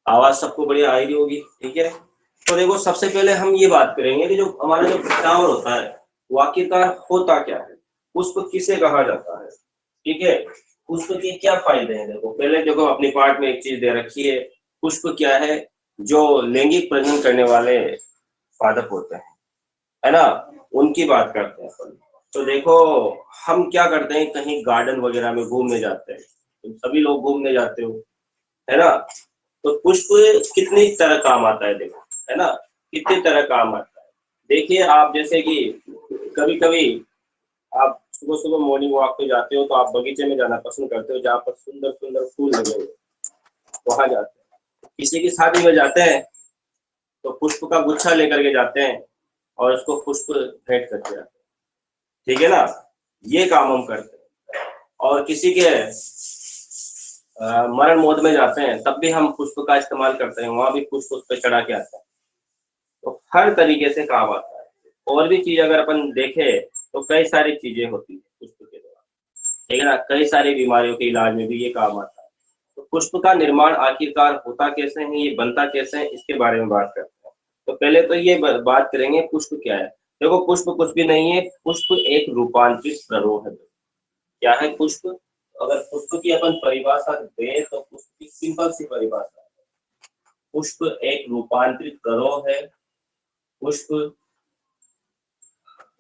आवाज सबको बढ़िया आ रही होगी, ठीक है। तो देखो सबसे पहले हम ये बात करेंगे कि जो हमारा जो फ्लावर होता है वो आखिरकार होता क्या है, पुष्प किसे कहा जाता है, ठीक है। पुष्प के क्या फायदे हैं, देखो पहले देखो अपनी पार्ट में एक चीज दे रखी है, पुष्प क्या है, जो लैंगिक प्रजनन करने वाले पादप होते हैं, है ना, उनकी बात करते हैं अपन। तो देखो हम क्या करते हैं, कहीं गार्डन वगैरह में घूमने जाते हैं, तुम सभी लोग घूमने जाते हो, है ना। तो पुष्प कितनी तरह काम आता है, देखो, है ना, कितनी तरह काम आता है। देखिए आप जैसे कि कभी कभी आप सुबह सुबह मॉर्निंग वॉक पे जाते हो तो आप बगीचे में जाना पसंद करते हो जहाँ पर सुंदर सुंदर फूल लगे हुए, वहां जाते हैं। किसी की शादी में जाते हैं तो पुष्प का गुच्छा लेकर के जाते हैं और उसको पुष्प भेंट करके आते हैं, ठीक है ना, ये काम हम करते हैं। और किसी के मरण मोड में जाते हैं तब भी हम पुष्प का इस्तेमाल करते हैं, वहां भी पुष्प उस पर चढ़ा के आते हैं। तो हर तरीके से काम आता है। और भी चीज अगर अपन देखें तो कई सारी चीजें होती है पुष्प के द्वारा, ठीक है ना, कई सारी बीमारियों के इलाज में भी ये काम आता है। तो पुष्प का निर्माण आखिरकार होता कैसे है, ये बनता कैसे है, इसके बारे में बात करते हैं। तो पहले तो ये बात करेंगे पुष्प क्या है। देखो पुष्प कुछ भी नहीं है, पुष्प एक रूपांतरित प्ररोह है। क्या है पुष्प, अगर पुष्प की अपन परिभाषा दें तो पुष्प की सिंपल सी परिभाषा है, पुष्प एक रूपांतरित प्ररोह है। पुष्प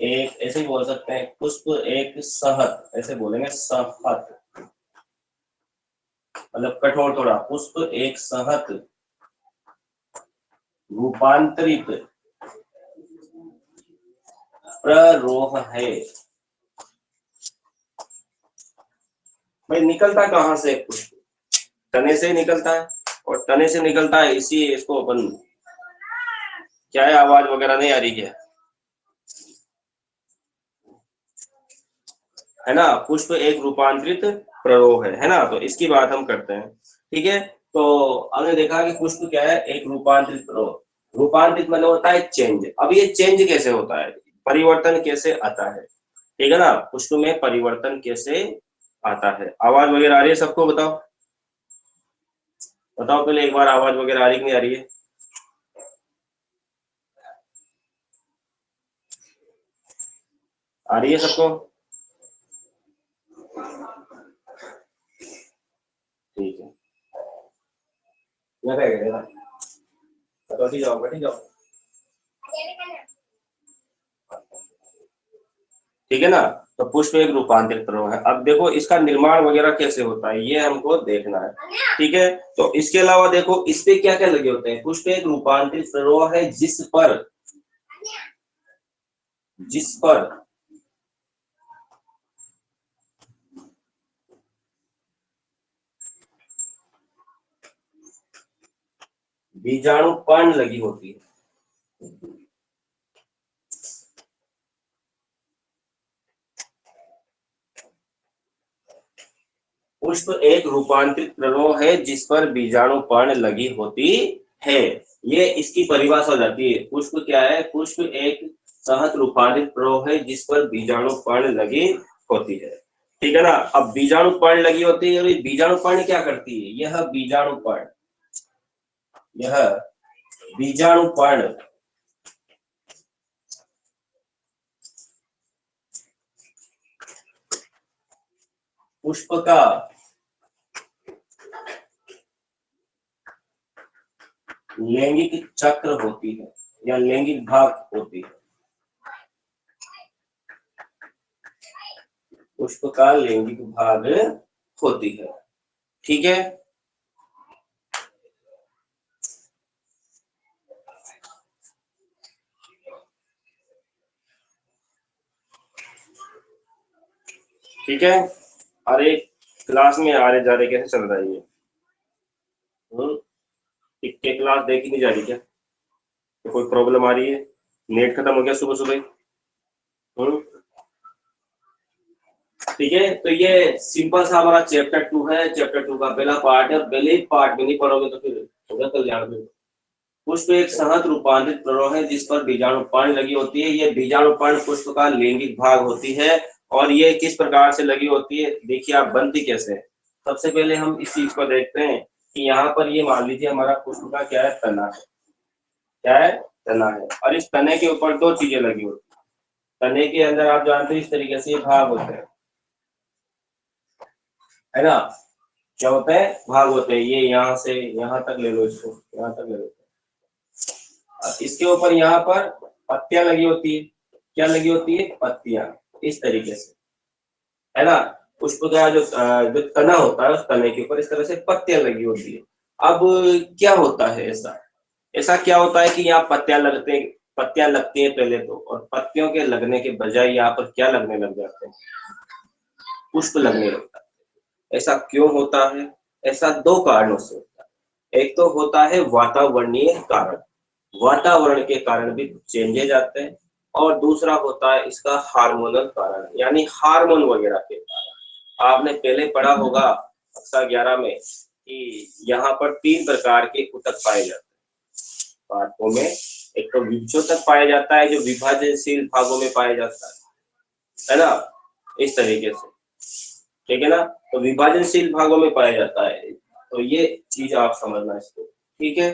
एक, ऐसे ही बोल सकते हैं, पुष्प एक सहत, ऐसे बोलेंगे सहत, मतलब कठोर थोड़ा, पुष्प एक सहत रूपांतरित प्ररोह है। भाई निकलता कहाँ से पुष्प, तने से निकलता है, और तने से निकलता है, इसी इसको अपन, क्या है आवाज वगैरह नहीं आ रही है ना। पुष्प एक रूपांतरित प्ररोह है ना, तो इसकी बात हम करते हैं, ठीक है। तो हमने देखा कि पुष्प क्या है, एक रूपांतरित प्ररोह। रूपांतरित मतलब होता है चेंज। अब ये चेंज कैसे होता है, परिवर्तन कैसे आता है, ठीक है ना, पुष्प में परिवर्तन कैसे आता है। आवाज वगैरह आ रही है सबको, बताओ बताओ पहले एक बार, आवाज वगैरह आ रही कि नहीं आ रही है। आ रही है सबको, ठीक है। मैं क्या करेगा, बैठी जाओ बैठी जाओ, ठीक है ना। तो पुष्प एक रूपांतरित प्ररोह है। अब देखो इसका निर्माण वगैरह कैसे होता है ये हमको देखना है, ठीक है। तो इसके अलावा देखो इस पे क्या क्या लगे होते हैं। पुष्प एक रूपांतरित प्ररोह है जिस पर बीजाणु पर्ण लगी होती है। पुष्प एक रूपांतरित प्ररोह है जिस पर बीजाणु पर्ण लगी होती है, ये इसकी परिभाषा हो जाती है। पुष्प क्या है, पुष्प एक सहत रूपांतरित प्ररोह है जिस पर बीजाणु पर्ण लगी होती है, ठीक है ना। अब बीजाणु पर्ण लगी होती है, बीजाणु पर्ण क्या करती है, यह बीजाणु पर्ण पुष्प का लैंगिक चक्र होती है या लैंगिक भाग होती है, पुष्प का लैंगिक भाग होती है, ठीक है। ठीक है, अरे क्लास में आ रहे जा रहे कैसे चल रहा है ये, के क्लास देखी नहीं जा रही क्या, तो कोई प्रॉब्लम आ रही है, नेट खत्म हो गया सुबह सुबह। ठीक है, तो ये सिंपल सा हमारा चैप्टर 2 है, चैप्टर 2 का पहला पार्ट है। पहले ही पार्ट में नहीं पढ़ोगे तो फिर होगा कल्याण में। पुष्प एक सहत रूपांतरित प्ररोह है जिस पर बीजाणु पर्ण लगी होती है। ये बीजाणु पर्ण पुष्प का लैंगिक भाग होती है। और ये किस प्रकार से लगी होती है, देखिए आप बनती कैसे है। सबसे पहले हम इस चीज को देखते हैं कि यहाँ पर ये मान लीजिए हमारा पुष्प का क्या है, तना है, क्या है, तना है, और इस तने के ऊपर दो चीजें लगी होती है। तने के अंदर आप जानते हो इस तरीके से ये भाग होते हैं, है ना, क्या होता है, भाग होते हैं, ये यहाँ से यहाँ तक ले लो, इसको यहाँ तक ले लो। इसके ऊपर यहाँ पर पत्तियां लगी होती है, क्या लगी होती है, पत्तियां, इस तरीके से, है ना। पुष्प का जो तना होता है उस तने के ऊपर इस तरह से पत्तियां लगी होती है। अब क्या होता है, ऐसा ऐसा क्या होता है कि यहाँ पत्तियां लगती हैं पहले तो, और पत्तियों के लगने के बजाय यहाँ पर क्या लगने लग जाते हैं, पुष्प लगने लगता है। ऐसा क्यों होता है, ऐसा दो कारणों से होता है। एक तो होता है वातावरणीय कारण, वातावरण के कारण भी चेंजेज आते हैं, और दूसरा होता है इसका हार्मोनल कारण, यानी हार्मोन वगैरह के कारण। आपने पहले पढ़ा होगा कक्षा 11 में कि यहाँ पर 3 प्रकार के ऊतक पाए जाते हैं पादपों में। एक तो विभजोतक पाया जाता है जो विभाजनशील भागों में पाया जाता है ना, इस तरीके से, ठीक है ना, तो विभाजनशील भागों में पाया जाता है। तो ये चीज आप समझना इसको, ठीक है।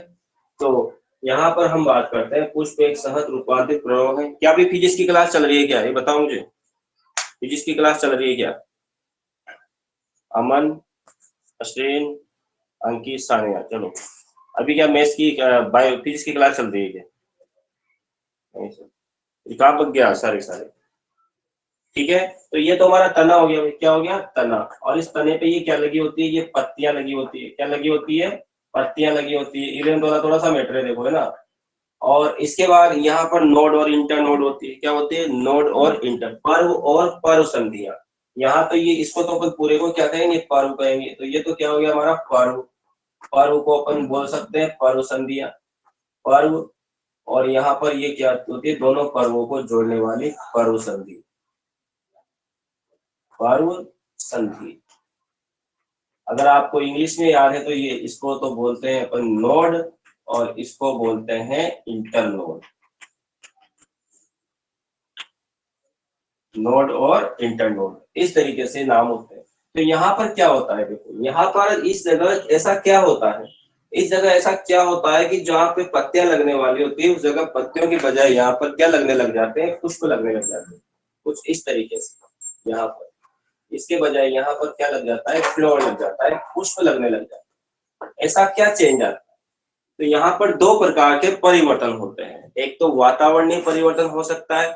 तो यहाँ पर हम बात करते हैं पुष्प एक सहज रूपांतरित प्रभाव है। क्या अभी फिजिक्स की क्लास चल रही है क्या, ये बताओ मुझे, फिजिक्स की क्लास चल रही है क्या? अमन, अश्विन, अंकित, सानिया, चलो अभी क्या मैथ्स की बायो फिजिक्स की क्लास चल रही है क्या? नहीं सर, कहाँ पक गया सारे सारे, ठीक है। तो ये तो हमारा तना हो गया, क्या हो गया, तना, और इस तने पे ये क्या लगी होती है, ये पत्तियां लगी होती है, क्या लगी होती है, पत्तियां लगी होती है। इलेवन वाला थोड़ा सा मैटर है, देखो, है ना। और इसके बाद यहाँ पर नोड और इंटर नोड होती है, क्या होती है, नोड और इंटर, पर्व और पर्व संधियां। यहाँ तो ये इसको तो अपन पूरे को क्या कहेंगे, पर्व कहेंगे। तो ये तो क्या हो गया हमारा पर्व, पर्व को अपन बोल सकते हैं पर्व संधियां, पर्व, और यहाँ पर ये क्या होती है, दोनों पर्वों को जोड़ने वाली पर्व संधि, पर्व संधि। अगर आपको इंग्लिश में याद है तो ये इसको तो बोलते हैं अपन नोड, और इसको बोलते हैं इंटरनोड, नोड और इंटरनोड, इस तरीके से नाम होते हैं। तो यहाँ पर क्या होता है, देखो यहाँ पर इस जगह ऐसा क्या होता है, इस जगह ऐसा क्या होता है कि जहाँ पे पत्तियां लगने वाली होती है उस जगह पत्तियों की बजाय यहाँ पर क्या लगने लग जाते हैं, पुष्प लगने लग जाते हैं, कुछ इस तरीके से। यहाँ पर इसके बजाय यहाँ पर क्या लग जाता है, फ्लोर लग जाता है, पुष्प लगने लग जाता है। ऐसा क्या चेंज आता है, तो यहाँ पर दो प्रकार के परिवर्तन होते हैं। एक तो वातावरणीय परिवर्तन हो सकता है,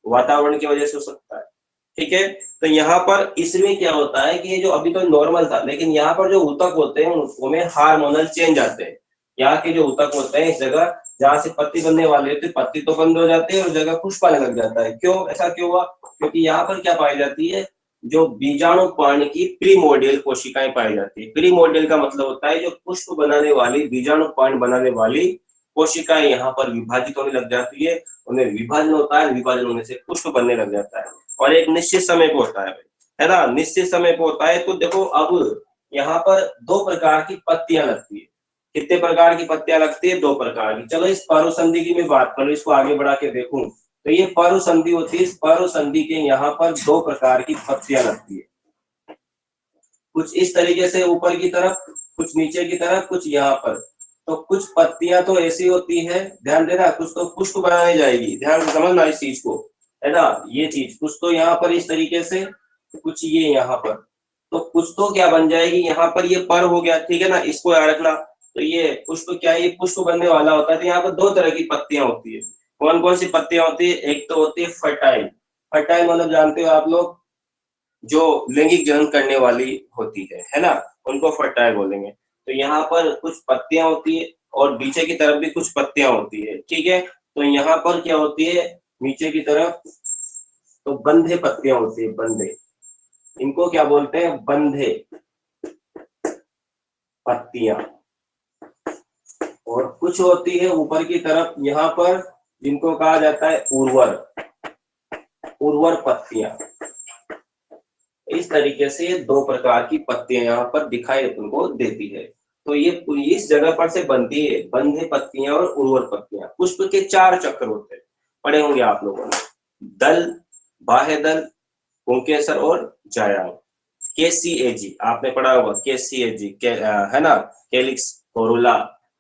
वातावरण की वजह से हो सकता है, ठीक है। तो यहाँ पर इसमें क्या होता है कि ये जो अभी तो नॉर्मल था, लेकिन यहाँ पर जो ऊतक होते हैं उनमें हार्मोनल चेंज आते हैं। यहाँ के जो ऊतक होते हैं इस जगह जहाँ से पत्ती बनने वाली होती है, पत्ती तो बंद हो जाती है और जगह पुष्प आने लग जाता है। क्यों, ऐसा क्यों हुआ, क्योंकि यहाँ पर क्या पाई जाती है, जो बीजाणु पर्ण की प्रीमोर्डियल कोशिकाएं पाई जाती है। प्रीमोर्डियल का मतलब होता है जो पुष्प बनाने वाली, बीजाणु पर्ण बनाने वाली कोशिकाएं यहाँ पर विभाजित होने लग जाती है, उन्हें विभाजन होता है, विभाजन होने से पुष्प बनने लग जाता है, और एक निश्चित समय पे होता है ना, निश्चित समय पे होता है। तो देखो अब यहाँ पर दो प्रकार की पत्तियां लगती है, कितने प्रकार की पत्तियां लगती है, दो प्रकार की। चलो इस पर्व संधि की मैं बात करूं, इसको आगे बढ़ा के देखूं, तो ये पर्व संधि होती है। इस पर्व संधि के यहाँ पर दो प्रकार की पत्तियां लगती है, कुछ इस तरीके से ऊपर की तरफ, कुछ नीचे की तरफ, कुछ यहाँ पर। तो कुछ पत्तियां तो ऐसी होती है, ध्यान देना, कुछ तो पुष्प बनाने जाएगी, ध्यान से समझना इस चीज को, है ना। ये चीज कुछ तो यहाँ पर इस तरीके से, कुछ ये यहाँ पर, तो कुछ तो क्या बन जाएगी, यहाँ पर ये पर हो गया, ठीक है ना, इसको याद रखना। तो ये पुष्प क्या है, ये पुष्प बनने वाला होता है। तो यहाँ पर दो तरह की पत्तियां होती है। कौन कौन सी पत्तियां होती है, एक तो होती है फर्टाइल, फर्टाइल मतलब जानते हो आप लोग, जो लैंगिक जनन करने वाली होती है ना, उनको फर्टाइल बोलेंगे। तो यहाँ पर कुछ पत्तियां होती है और नीचे की तरफ भी कुछ पत्तियां होती है, ठीक है। तो यहाँ पर क्या होती है, नीचे की तरफ तो बंधे पत्तियां होती है, बंधे, इनको क्या बोलते हैं, बंधे पत्तियां। और कुछ होती है ऊपर की तरफ यहाँ पर, जिनको कहा जाता है उर्वर, उर्वर पत्तियां। इस तरीके से दो प्रकार की पत्तियां यहाँ पर दिखाई तुमको देती है। तो ये इस जगह पर से बनती है बंधे पत्तियां और उर्वर पत्तियां। पुष्प के 4 चक्र होते हैं, पढ़े होंगे आप लोगों ने, दल, बाह्य दल, पुंकेसर और जायाम। KCAG आपने पढ़ा होगा, KCAG है ना, कैलिक्स, कोरोला,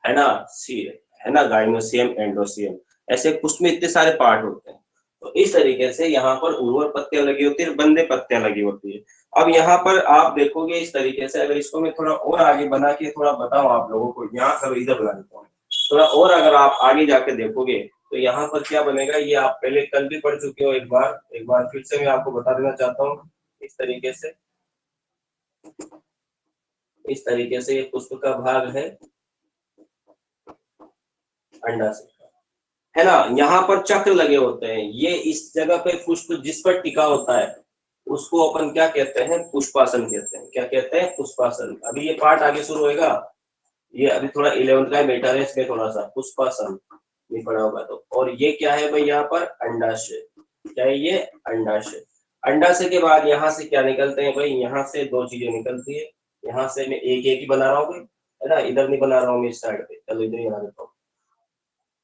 है ना, सी है ना, गाइनोसियम, एंडोसियम, ऐसे कुछ में इतने सारे पार्ट होते हैं। तो इस तरीके से यहाँ पर उर्वर पत्तियां लगी होती है, बंदे पत्तियां लगी होती है। अब यहाँ पर आप देखोगे इस तरीके से, अगर इसको मैं थोड़ा और आगे बना के थोड़ा बताऊं आप लोगों को, यहाँ सब इधर बना देता हूँ थोड़ा और, अगर आप आगे जाके देखोगे तो यहाँ पर क्या बनेगा, ये आप पहले कल भी पढ़ चुके हो, एक बार फिर से मैं आपको बता देना चाहता हूँ। इस तरीके से ये पुष्प का भाग है, अंडाशय है ना। यहाँ पर चक्र लगे होते हैं, ये इस जगह पे पुष्प जिस पर टिका होता है उसको अपन क्या कहते हैं, पुष्पासन कहते हैं। क्या कहते हैं, पुष्पासन। अभी ये पार्ट आगे शुरू होएगा, ये अभी थोड़ा 11th का बेटर है, इसमें थोड़ा सा पुष्पासन नहीं पढ़ा होगा तो। और ये क्या है भाई, यहाँ पर अंडाशय, क्या है ये, अंडाशय। अंडाशय के बाद यहाँ से क्या निकलते हैं भाई, यहाँ से दो चीजें निकलती है। यहाँ से मैं एक एक ही बना रहा हूँ है ना, इधर नहीं बना रहा हूँ मैं इस साइड पे, चलो इधर ही बना देता हूँ।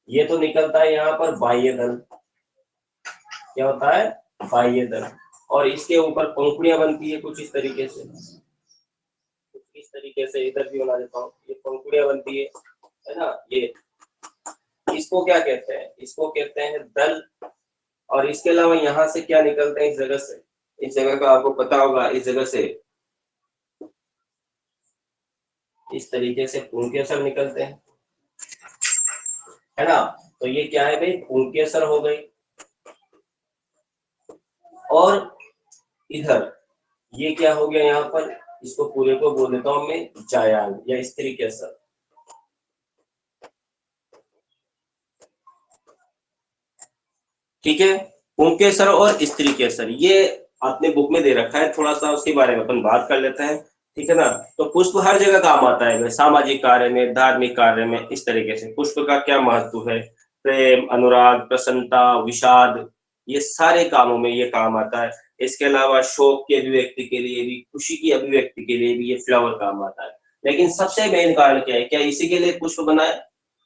ये तो निकलता है यहाँ पर बाह्य दल, क्या होता है, बाह्य दल। और इसके ऊपर पंखुड़ियां बनती है कुछ इस तरीके से, इस तरीके से इधर भी बना देता हूँ, ये पंखुड़ियां बनती है ना। ये इसको क्या कहते हैं, इसको कहते हैं दल। और इसके अलावा यहाँ से क्या निकलते हैं इस जगह से, इस जगह का आपको पता होगा, इस जगह से इस तरीके से पुंकेसर निकलते हैं, है ना। तो ये क्या है भाई, पुंकेसर हो गई। और इधर ये क्या हो गया, यहाँ पर इसको पूरे को बोल देता हूं मैं जायान या स्त्री केसर। ठीक है, पुंकेसर और स्त्री केसर, ये आपने बुक में दे रखा है, थोड़ा सा उसके बारे में अपन बात कर लेते हैं। ठीक है ना। तो पुष्प हर जगह काम आता है, सामाजिक कार्य में, धार्मिक कार्य में, इस तरीके से पुष्प का क्या महत्व है, प्रेम, अनुराग, प्रसन्नता, विषाद, ये सारे कामों में ये काम आता है। इसके अलावा शोक की अभिव्यक्ति के लिए भी, खुशी की अभिव्यक्ति के लिए भी ये फ्लावर काम आता है। लेकिन सबसे मेन कारण क्या है, क्या इसी के लिए पुष्प बनाए,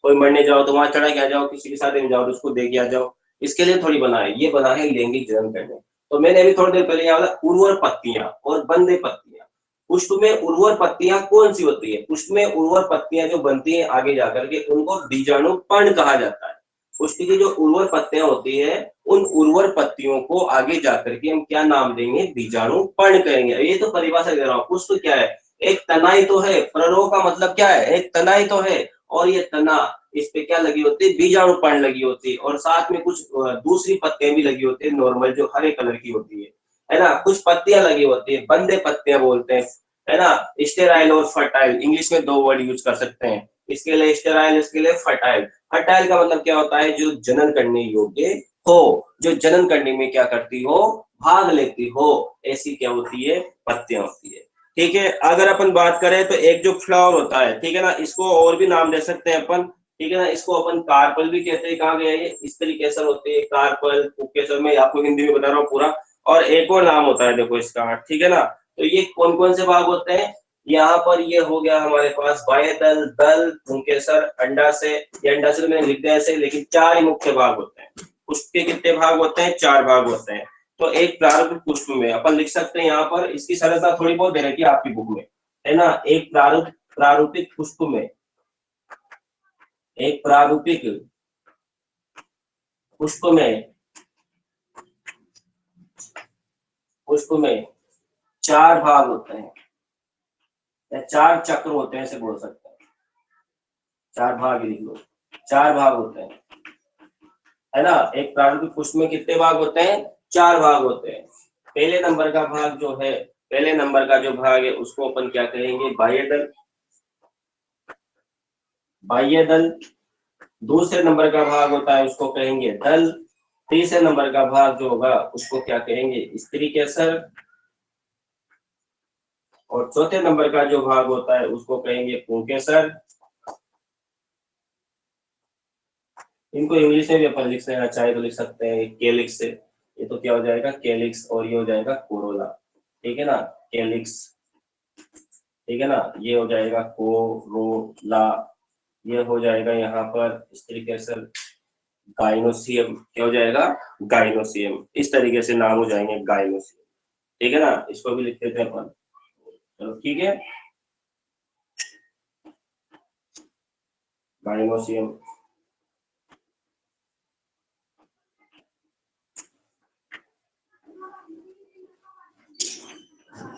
कोई मरने जाओ तो वहां चढ़ा के आ जाओ, किसी के साथ में जाओ उसको दे के आ जाओ, इसके लिए थोड़ी बना है, ये बना है लैंगिक जन्म करने। तो मैंने अभी थोड़ी देर पहले यहाँ उर्वर पत्तियां और बंदे पत्तियां, पुष्प में उर्वर पत्तियां कौन सी होती है, पुष्प में उर्वर पत्तियां जो बनती हैं आगे जाकर के उनको बीजाणु पर्ण कहा जाता है। पुष्प की जो उर्वर पत्तियां होती है, उन उर्वर पत्तियों को आगे जाकर के हम क्या नाम देंगे, बीजाणु पर्ण कहेंगे। ये तो परिभाषा दे रहा हूँ, पुष्प क्या है, एक तनाई तो है, प्ररोह का मतलब क्या है, एक तनाई तो है, और ये तना, इस पे क्या लगी होती है, बीजाणु पर्ण लगी होती है, और साथ में कुछ दूसरी पत्तियां भी लगी होती है नॉर्मल, जो हरे कलर की होती है ना। कुछ पत्तियां लगी होती है, बंदे पत्तियां बोलते हैं, है ना। स्टेराइल और फर्टाइल, इंग्लिश में दो वर्ड यूज कर सकते हैं, इसके लिए स्टेराइल, इसके लिए फर्टाइल। फर्टाइल का मतलब क्या होता है, जो जनन करने योग्य हो, जो जनन करने में क्या करती हो, भाग लेती हो, ऐसी क्या होती है, पत्तियां होती है। ठीक है, अगर अपन बात करें तो एक जो फ्लावर होता है, ठीक है ना, इसको और भी नाम दे सकते हैं अपन, ठीक है ना, इसको अपन कार्पल भी कहते हैं। कहाँ गया ये, इस तरीके से होते हैं कार्पल, पुंकेसर, मैं आपको हिंदी में बता रहा हूँ पूरा। और एक और नाम होता है देखो इसका, ठीक है ना। तो ये कौन कौन से भाग होते हैं, यहाँ पर ये हो गया हमारे पास बाह्य दल, दल, पुंकेसर, अंडाशय। ये अंडाशय मैंने लिख दिया ऐसे, लेकिन चार ही मुख्य भाग होते हैं। पुष्प के कितने भाग होते हैं, चार भाग होते हैं। तो एक प्रारूपिक पुष्प में अपन लिख सकते हैं, यहाँ पर इसकी सरलता थोड़ी बहुत दे रखी है आपकी बुक में, है ना। एक प्रारूपिक पुष्प में, एक प्रारूपिक पुष्प में, पुष्प में चार भाग होते हैं, या चार चक्र होते हैं ऐसे बोल सकते हैं, चार भाग लिख लो, चार भाग होते हैं, है ना। एक प्रारूपिक पुष्प में कितने भाग होते हैं, चार भाग होते हैं। पहले नंबर का भाग जो है, पहले नंबर का जो भाग है उसको अपन क्या कहेंगे, बाह्य दल, बाह्य दल। दूसरे नंबर का भाग होता है उसको कहेंगे दल। तीसरे नंबर का भाग जो होगा उसको क्या कहेंगे, स्त्री केसर। और चौथे नंबर का जो भाग होता है उसको कहेंगे पुंकेसर। इनको इंग्लिश में भी अपन लिख लेना चाहे तो लिख सकते हैं कैलिक्स से, ये तो क्या हो जाएगा, कैलिक्स, और ये हो जाएगा कोरोला, ठीक है ना, कैलिक्स, ठीक है ना, ये हो जाएगा कोरोला। ये हो जाएगा यहाँ पर स्त्री केसर, गाइनोसियम, क्या हो जाएगा, गाइनोसियम। इस तरीके से नाम हो जाएंगे गाइनोसियम, ठीक है ना। इसको भी लिख देते हैं अपन, चलो ठीक है। गाइनोसियम,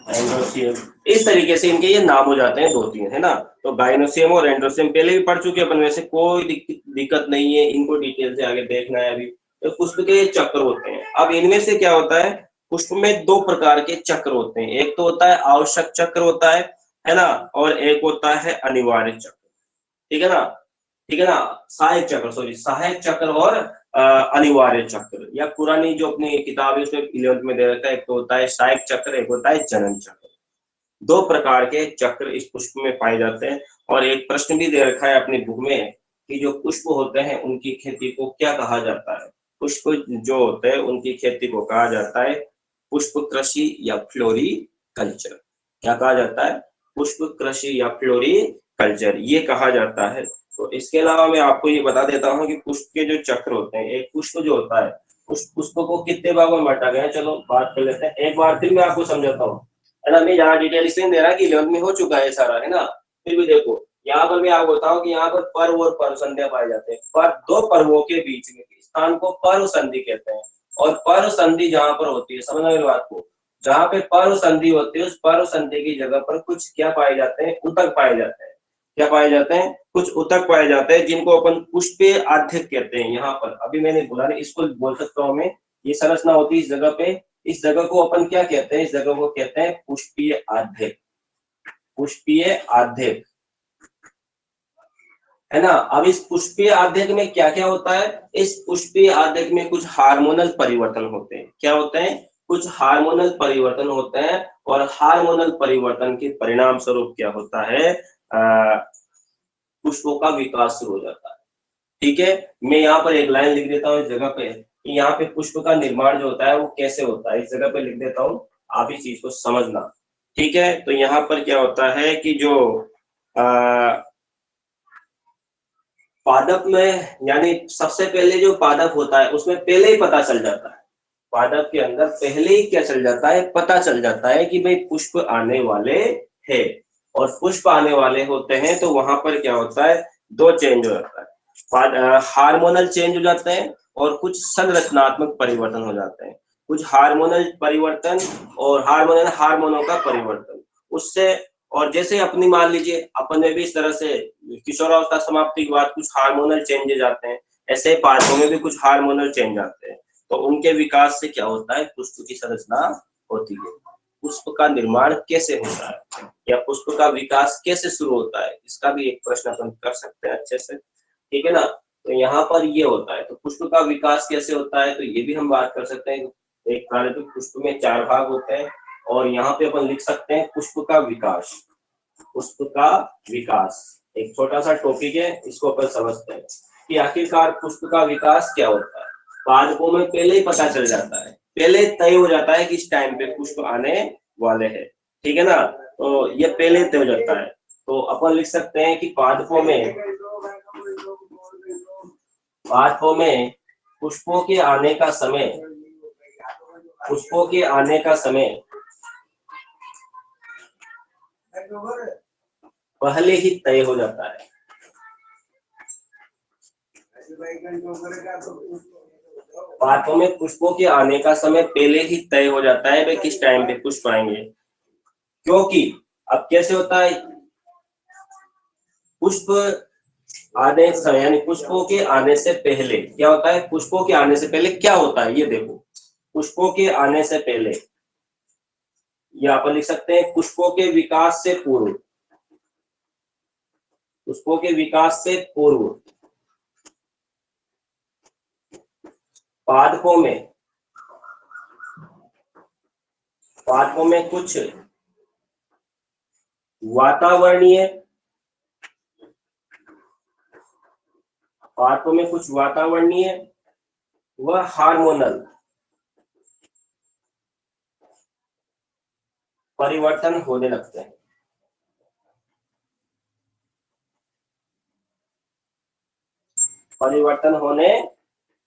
एंड्रोसियम, इस तरीके से इनके ये नाम हो जाते हैं 2-3, है ना। तो गाइनोसियम और एंड्रोसियम पहले भी पढ़ चुके हैं अपन, वैसे कोई दिक्कत नहीं है, इनको डिटेल से आगे देखना है अभी। तो पुष्प के चक्र होते हैं। अब इनमें से क्या होता है, पुष्प में 2 प्रकार के चक्र होते हैं। एक तो होता है आवश्यक चक्र होता है ना, और एक होता है अनिवार्य चक्र, ठीक है ना, ठीक है ना। सहायक चक्र, सॉरी, सहायक चक्र और अनिवार्य चक्र, या पुरानी जो अपनी किताब है उसमें 11th में दे रखा है, एक तो होता है सहायक चक्र, एक होता है जनन चक्र। 2 प्रकार के चक्र इस पुष्प में पाए जाते हैं। और एक प्रश्न भी दे रखा है अपनी बुक में कि जो पुष्प होते हैं उनकी खेती को क्या कहा जाता है। पुष्प जो होते हैं उनकी खेती को कहा जाता है पुष्प कृषि या फ्लोरिकल्चर। क्या कहा जाता है, पुष्प कृषि या फ्लोरिकल्चर, ये कहा जाता है। तो इसके अलावा मैं आपको ये बता देता हूँ कि पुष्प के जो चक्र होते हैं, एक पुष्प जो होता है उस पुष्प को कितने भागों में बांटा गया है, चलो बात कर लेते हैं। एक बार फिर मैं आपको समझाता हूँ, है ना। मैं यहाँ डिटेल इसलिए दे रहा कि 11th में हो चुका है सारा, है ना। फिर भी देखो यहाँ पर मैं आपको बताऊं कि यहाँ पर पर्व और पर्व संध्या पाए जाते हैं। पर 2 पर्वों के बीच में स्थान को पर्व संधि कहते हैं। और पर्व संधि जहां पर होती है, समझना मेरी बात को, जहाँ पे पर्व संधि होती है उस पर्व संधि की जगह पर कुछ क्या पाए जाते हैं, उतक पाए जाते हैं। क्या पाए जाते हैं, कुछ उतक पाए जाते हैं, जिनको अपन पुष्पीय आद्यक कहते हैं। यहाँ पर अभी मैंने बोला नहीं, इसको बोल सकता हूँ मैं, ये संरचना होती है इस जगह पे। इस जगह को अपन क्या कहते हैं, इस जगह को कहते हैं पुष्पीय आद्यक, पुष्पीय आद्यक, है ना। अब इस पुष्पीय आद्यक में क्या क्या होता है, इस पुष्पीय आद्यक में कुछ हार्मोनल परिवर्तन होते हैं। क्या होते हैं, कुछ हार्मोनल परिवर्तन होते हैं। और हार्मोनल परिवर्तन के परिणाम स्वरूप क्या होता है, पुष्पों का विकास शुरू हो जाता है। ठीक है, मैं यहाँ पर एक लाइन लिख देता हूँ इस जगह पे कि यहाँ पे पुष्प का निर्माण जो होता है वो कैसे होता है, इस जगह पे लिख देता हूँ, आप इस चीज को समझना। ठीक है, तो यहाँ पर क्या होता है कि जो पादप में, यानी सबसे पहले जो पादप होता है उसमें पहले ही पता चल जाता है, पादप के अंदर पहले ही क्या चल जाता है, पता चल जाता है कि भाई पुष्प आने वाले हैं। और पुष्प आने वाले होते हैं तो वहां पर क्या होता है, 2 चेंज हो जाता है, हार्मोनल चेंज हो जाते हैं और कुछ संरचनात्मक परिवर्तन हो जाते हैं। कुछ हार्मोनल परिवर्तन और हार्मोनों का परिवर्तन उससे। और जैसे अपनी मान लीजिए अपन में भी इस तरह से किशोरावस्था समाप्ति के बाद कुछ हार्मोनल चेंजेस आते हैं, ऐसे पादपों में भी कुछ हार्मोनल चेंज आते हैं। तो उनके विकास से क्या होता है, पुष्प की संरचना होती है। पुष्प का निर्माण कैसे होता है या पुष्प का विकास कैसे शुरू होता है, इसका भी एक प्रश्न अपन कर सकते हैं अच्छे से, ठीक है ना। तो यहाँ पर ये होता है, तो पुष्प का विकास कैसे होता है, तो ये भी हम बात कर सकते हैं। एक प्रारंभिक पुष्प में 4 भाग होते हैं और यहाँ पे अपन लिख सकते हैं पुष्प का विकास। पुष्प का विकास एक छोटा सा टॉपिक है, इसको अपन समझते हैं कि आखिरकार पुष्प का विकास क्या होता है। पादपों में पहले ही पता चल जाता है, पहले तय हो जाता है कि इस टाइम पे पुष्प आने वाले हैं, ठीक है ना। तो ये पहले तय हो जाता है। तो अपन लिख सकते हैं कि पादपों में पुष्पों के आने का समय, पुष्पों के आने का समय पहले ही तय हो जाता है। पादपों में पुष्पों के आने का समय पहले ही तय हो जाता है, वे किस टाइम पे पुष्प आएंगे। क्योंकि अब कैसे होता है, पुष्प आने समय यानी पुष्पों के आने से पहले क्या होता है, पुष्पों के आने से पहले क्या होता है, ये देखो, पुष्पों के आने से पहले यहाँ पर लिख सकते हैं पुष्पों के विकास से पूर्व, पुष्पों के विकास से पूर्व पादपों में कुछ वातावरणीय, पादपों में कुछ वातावरणीय व हार्मोनल परिवर्तन होने लगते हैं। परिवर्तन होने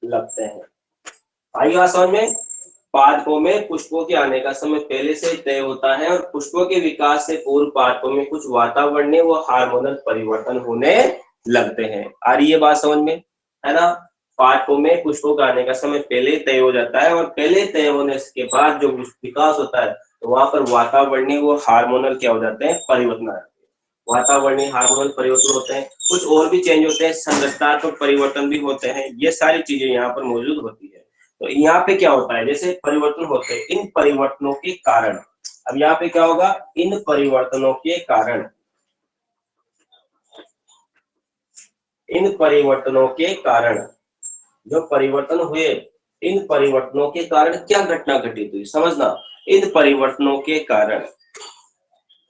लगते हैं, आई बात समझ में। पादपों में पुष्पों के आने का समय पहले से तय होता है और पुष्पों के विकास से पूर्व पादपों में कुछ वातावरणीय व हार्मोनल परिवर्तन होने लगते हैं। आ रही है बात समझ में, है ना। पादपों में पुष्पों का आने का समय पहले तय हो जाता है और पहले तय होने के बाद जो विकास होता है तो वहां पर वातावरणीय व हार्मोनल क्या हो जाते हैं, परिवर्तन आते हैं। वातावरणीय हार्मोनल परिवर्तन होते हैं, कुछ और भी चेंज होते हैं, संरचनात्मक परिवर्तन भी होते हैं, ये सारी चीजें यहाँ पर मौजूद होती है। तो यहाँ पे क्या होता है, जैसे परिवर्तन होते हैं, इन परिवर्तनों के कारण, अब यहाँ पे क्या होगा, इन परिवर्तनों के कारण, इन परिवर्तनों के कारण जो परिवर्तन हुए, इन परिवर्तनों के कारण क्या घटना घटित हुई, समझना। इन परिवर्तनों के कारण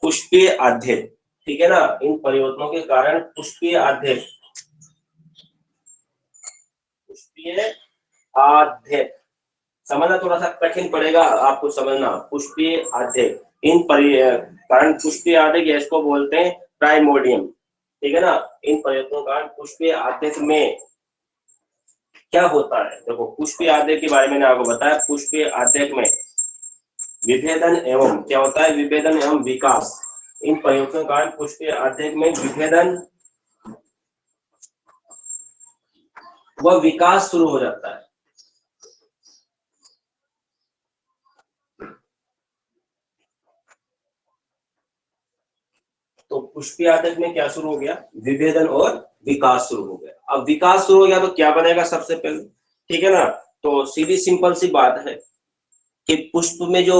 पुष्पीय अध्ययन, ठीक है ना, इन परिवर्तनों के कारण पुष्पीय अध्ययन, पुष्पीय अध्ययन समझना थोड़ा सा कठिन पड़ेगा आपको समझना। पुष्पीय अध्ययन, इन कारण पुष्पीय अध्ययन गैस को बोलते हैं प्राइमोडियम, ठीक है ना। इन परिवर्तनों के कारण पुष्पीय अध्ययन में क्या होता है, देखो पुष्पीय अध्ययन के बारे में मैंने आपको बताया। पुष्पीय अध्ययन में विभेदन एवं क्या होता है, विभेदन एवं विकास। इन परिवर्तनों के कारण पुष्पीय अध्ययन में विभेदन व विकास शुरू हो जाता है। तो पुष्पीय अध्ययन में क्या शुरू हो गया, विभेदन और विकास शुरू हो गया। अब विकास शुरू हो गया तो क्या बनेगा सबसे पहले, ठीक है ना। तो सीधी सिंपल सी बात है कि पुष्प में जो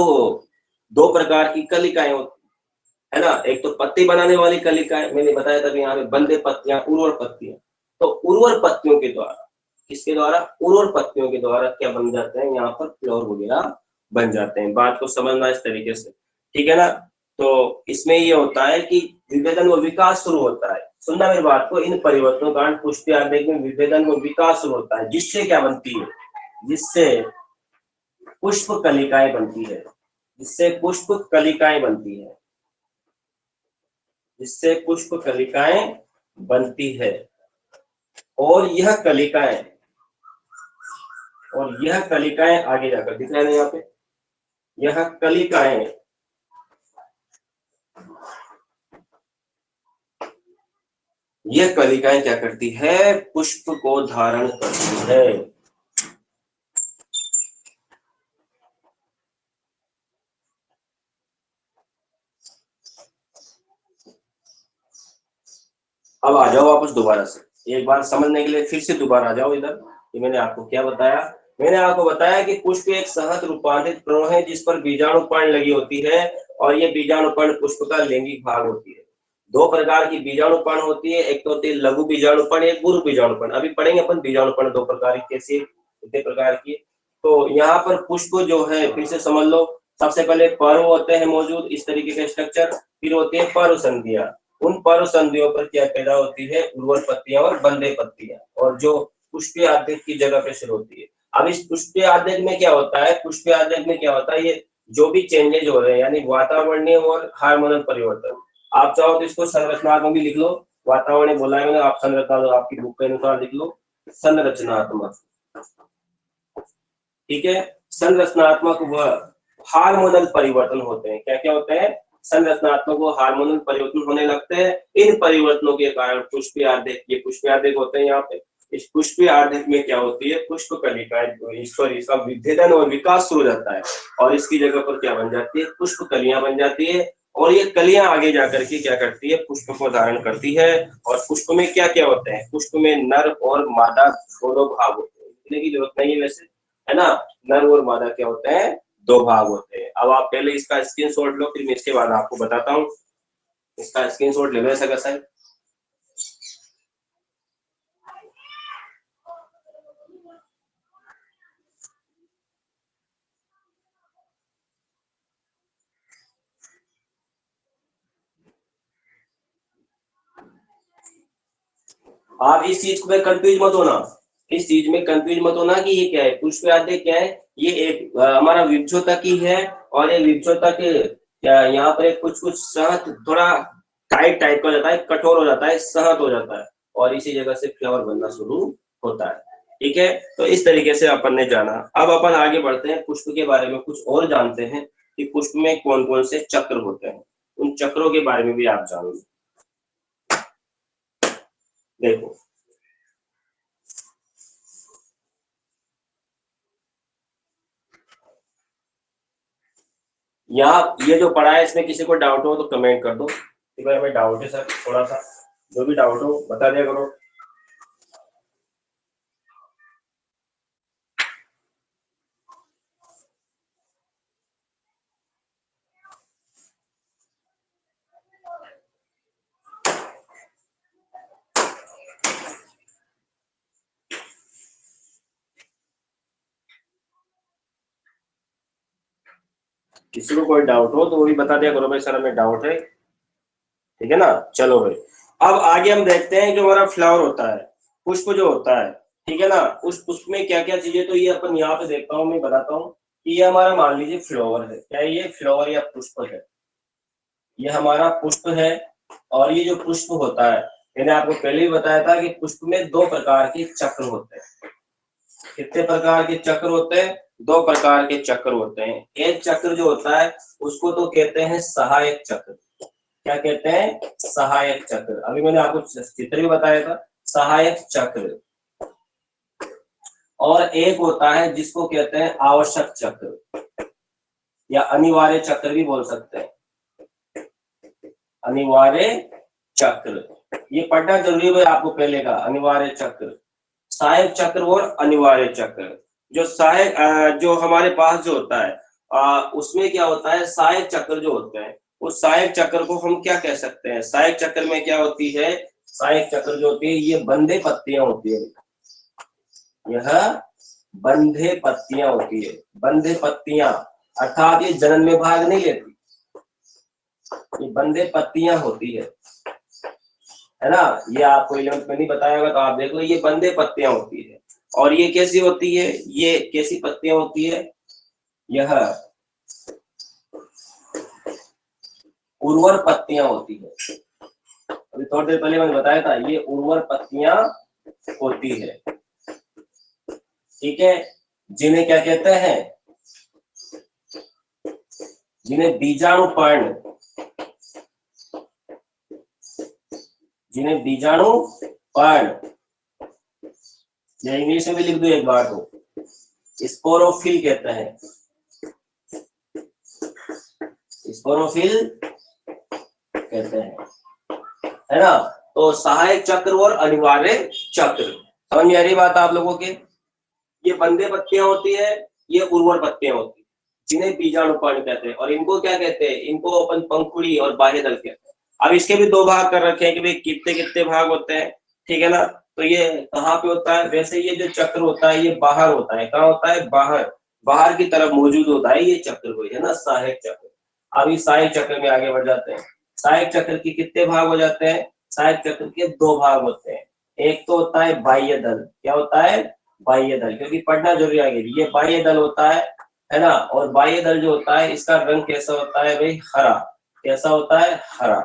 दो प्रकार की कलिकाएं होती है ना, एक तो पत्ती बनाने वाली कलिकाएं, मैंने बताया था यहाँ पे बंदे पत्तियां, उर्वर पत्तियां। तो उर्वर पत्तियों के द्वारा, किसके द्वारा, उर्वर पत्तियों के द्वारा क्या बन जाते हैं, यहाँ पर फ्लावर वगैरह बन जाते हैं। बात को समझना इस तरीके से, ठीक है ना। तो इसमें ये होता है कि विभेदन व विकास शुरू होता है, सुनना मेरी बात को। इन परिवर्तनों के कारण पुष्पीय अध्ययन में विभेदन व विकास शुरू होता है, जिससे क्या बनती है, जिससे पुष्प कलिकाएं बनती है, जिससे पुष्प कलिकाएं बनती है, जिससे पुष्प कलिकाएं बनती है। और यह कलिकाएं, और यह कलिकाएं आगे जाकर दिख रहा है यहाँ पे, यह कलिकाएं यह कलिकाएं क्या करती है, पुष्प को धारण करती है। अब आ जाओ वापस दोबारा से, एक बार समझने के लिए फिर से दोबारा आ जाओ इधर। कि मैंने आपको क्या बताया, मैंने आपको बताया कि पुष्प एक सहज रूपांतरित प्रणव है जिस पर बीजाणुपर्ण लगी होती है और ये बीजाणुपर्ण पुष्प का लैंगिक भाग होती है। दो प्रकार की बीजाणुपर्ण होती है, एक तो होती है लघु बीजाणुपर्ण, एक गुरु बीजाणुपर्ण। अभी पढ़ेंगे अपन बीजाणुपर्ण दो प्रकार की, कैसे, कितने प्रकार की। तो यहाँ पर पुष्प जो है, फिर से समझ लो, सबसे पहले पर्व होते हैं मौजूद इस तरीके के स्ट्रक्चर, फिर होती है पर्व संधियां। उन पर्व संधियों पर क्या पैदा होती है, उर्वर पत्तियां और बंदे पत्तियां, और जो पुष्पीय आद्य की जगह पे शुरू होती है। अब इस पुष्पीय आद्य में क्या होता है, पुष्पीय आद्य में क्या होता है, ये जो भी चेंजेज हो रहे हैं यानी वातावरणीय और हार्मोनल परिवर्तन, आप चाहो तो इसको संरचनात्मक भी लिख लो। वातावरणीय बोला है मैंने, आप संरचना आपकी बुक के अनुसार लिख लो संरचनात्मक, ठीक है। संरचनात्मक व हार्मोनल परिवर्तन होते हैं, क्या क्या होते हैं, संरचनात्मक व हार्मोनल परिवर्तन होने लगते हैं। इन परिवर्तनों के कारण पुष्पीय आर्द्रक, ये पुष्पीय आर्द्रक होते हैं। यहाँ पे इस पुष्पीय आर्द्रक में क्या होती है, पुष्प कलिकाएं, सॉरी, इसका विभेदन और विकास शुरू हो जाता है और इसकी जगह पर क्या बन जाती है, पुष्प कलियां बन जाती है। और ये कलियां आगे जाकर के क्या करती है, पुष्प को धारण करती है। और पुष्प में क्या क्या होते हैं, पुष्प में नर और मादा दोनों भाग होते हैं, लिखने की जरूरत नहीं है वैसे, है ना। नर और मादा क्या होते हैं, दो भाग होते हैं। अब आप पहले इसका स्क्रीनशॉट लो, फिर मैं इसके बाद आपको बताता हूँ। इसका स्क्रीनशॉट ले लो ऐसा कैसा है। आप इस चीज में कंफ्यूज मत होना, इस चीज में कंफ्यूज मत होना कि ये क्या है, पुष्प आद्य क्या है। ये एक हमारा विभ्जोतक ही है और ये विभ्जोतक यहाँ पर कुछ कुछ सहत, थोड़ा टाइट टाइप का हो जाता है, कठोर हो जाता है, सहत हो जाता है और इसी जगह से फ्लावर बनना शुरू होता है, ठीक है, तो इस तरीके से अपन ने जाना। अब अपन आगे बढ़ते हैं, पुष्प के बारे में कुछ और जानते हैं कि पुष्प में कौन कौन से चक्र होते हैं, उन चक्रों के बारे में भी आप जानो। देखो यहाँ ये जो पढ़ा है इसमें किसी को डाउट हो तो कमेंट कर दो कि भाई हमें डाउट है सर, थोड़ा सा जो भी डाउट हो बता दिया करो। किसी को कोई डाउट हो तो वो भी बता दिया करो भाई सर हमें डाउट है, ठीक है ना। चलो भाई, अब आगे हम देखते हैं जो हमारा फ्लावर होता है, पुष्प जो होता है, ठीक है ना, उस पुष्प में क्या क्या चीजें, तो ये अपन यहाँ पे देखता हूँ, मैं बताता हूँ कि ये हमारा मान लीजिए फ्लावर है, क्या ये फ्लावर या पुष्प है, ये हमारा पुष्प है। और ये जो पुष्प होता है, मैंने आपको पहले ही बताया था कि पुष्प में दो प्रकार के चक्र होते हैं। कितने प्रकार के चक्र होते हैं? दो प्रकार के चक्र होते हैं। एक चक्र जो होता है उसको तो कहते हैं सहायक चक्र। क्या कहते हैं? सहायक चक्र। अभी मैंने आपको चित्र भी बताया था, सहायक चक्र। और एक होता है जिसको कहते हैं आवश्यक चक्र या अनिवार्य चक्र भी बोल सकते हैं, अनिवार्य चक्र। ये पढ़ना जरूरी है आपको पहले का, अनिवार्य चक्र, सहायक चक्र और अनिवार्य चक्र। जो सहायक जो हमारे पास जो होता है उसमें क्या होता है, सहायक चक्र जो होते हैं, उस सहायक चक्र को हम क्या कह सकते हैं? सहायक चक्र में क्या होती है, सहायक चक्र जो होती है ये बंधे पत्तियां होती है, यह बंधे पत्तियां होती है, बंधे पत्तियां, अर्थात ये जनन में भाग नहीं लेती, ये बंधे पत्तियां होती है ना। ये आपको 11th में नहीं बताया होगा तो आप देख लो, ये बंधे पत्तियां होती है। और ये कैसी होती है, ये कैसी पत्तियां होती है, यह उर्वर पत्तियां होती है। अभी थोड़ी देर पहले मैंने बताया था, ये उर्वर पत्तियां होती है, ठीक है। जिन्हें क्या कहते हैं, जिन्हें बीजाणुपर्ण, जिन्हें बीजाणुपर्ण, या इंग्लिश में भी लिख दो एक बार तो, स्पोरोफिल कहते हैं, स्पोरोफिल कहते हैं, है ना। तो सहायक चक्र और अनिवार्य चक्र, समझ में आ रही बात आप लोगों के? ये बंधे पत्तियां होती है, ये उर्वर पत्तियां होती है, जिन्हें बीजाणुपर्ण कहते हैं। और इनको क्या कहते हैं? इनको अपन पंखुड़ी और बाह्य दल कहते हैं। अब इसके भी दो भाग कर रखे हैं कि भाई कितने कितने भाग होते हैं, ठीक है ना। तो ये कहाँ पे होता है? वैसे ये जो चक्र होता है ये बाहर होता है, कहाँ होता है? बाहर, बाहर की तरफ मौजूद होता है ये चक्र, को है ना सहायक चक्र। अब इस सहायक चक्र में आगे बढ़ जाते हैं। सहायक चक्र के कितने भाग हो जाते हैं? सहायक चक्र के दो भाग होते हैं। एक तो होता है बाह्य दल, क्या होता है? बाह्य दल, क्योंकि पढ़ना जरूरी आगे, ये बाह्य दल होता है ना। और बाह्य दल जो होता है इसका रंग कैसा होता है भाई? हरा। कैसा होता है? हरा।